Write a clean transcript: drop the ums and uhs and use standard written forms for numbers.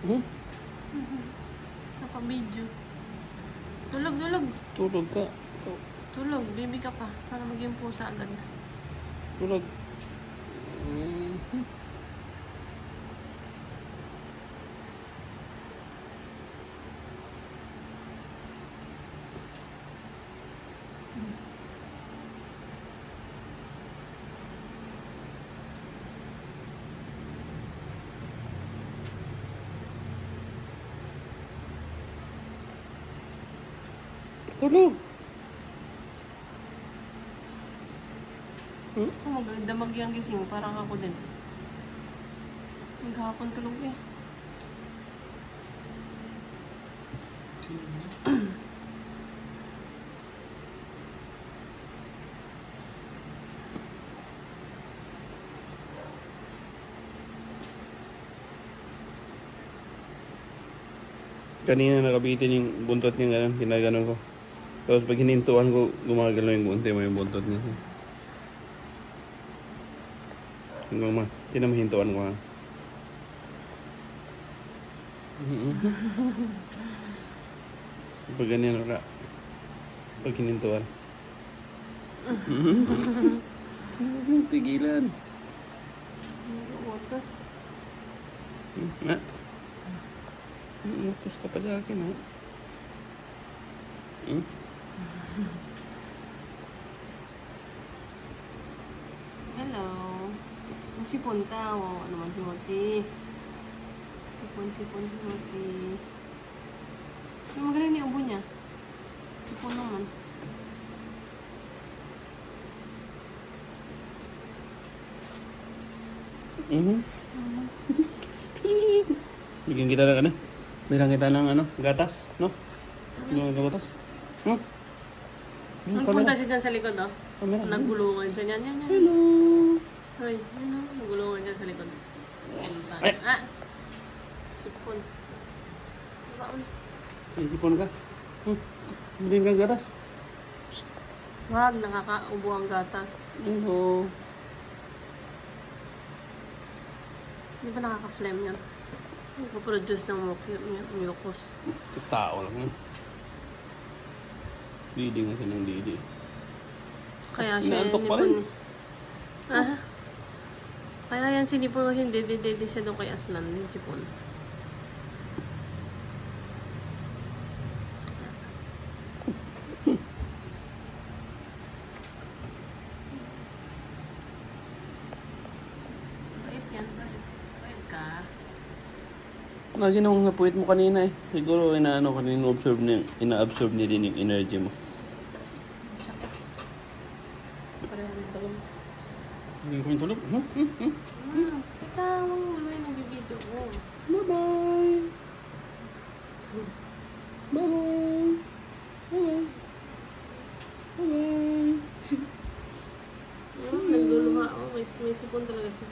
Hmm? Naka-video. Tulog, tulog. Tulog ka. Tulog, baby ka pa. Para maging pusa agad. Tulog. Tulog. Kung magdamag yung gising, parang ako din. Maghapon tulog eh. Kanina nakabitin yung buntot niya gano'n, ginaganon ko. Tapos pag hinintuan ko, gumagalaw yung buntot mo yung buntot niya. Hanggang ma, tinan mo hintuan ko ha. Pag ganyan wala. Pag hinintuan. Tigilan. Utos. Ha? Utos ka pa sa akin ha. Hello. Sipon ka. O, ano man si Moti. Sipon si Moti. Yung magaling ni ubo niya. Sipon naman. Bigyan kita ng ano? Bilang kita ng ano? Gatas? No? Bilang gatas? Nagpunta siya dyan sa likod, oh. Kamera. Naggulungan siya niyan. Yan. Hello! Hoy, yan oh. Naggulungan siya sa likod. Ay! Ah! Sipon. Baon. Isipon ka? Bilhin kang gatas? Wag, nakakaubo ang gatas. Hello! Di ba nakaka-phlegm yan? Nagpo-produce ng mucus. Ito tao lang yan. Didi nga siya ng didi. Kaya siya Inaantok pa rin. Ah? Kaya yan sinipon kasi dede siya doon kay Aslan. Sipon. Bait yan. Bait ka. Lagi nung napuwit mo kanina eh. Siguro inaano kanina ina-absorb niya din yung energy mo. Pareho ng tulog. Hindi ko yung tulog. Teka, wala yung nagbibideo ko. Bye-bye! Bye-bye! Bye-bye! Bye-bye! Nagluluha. Oh, may sipon talaga siya.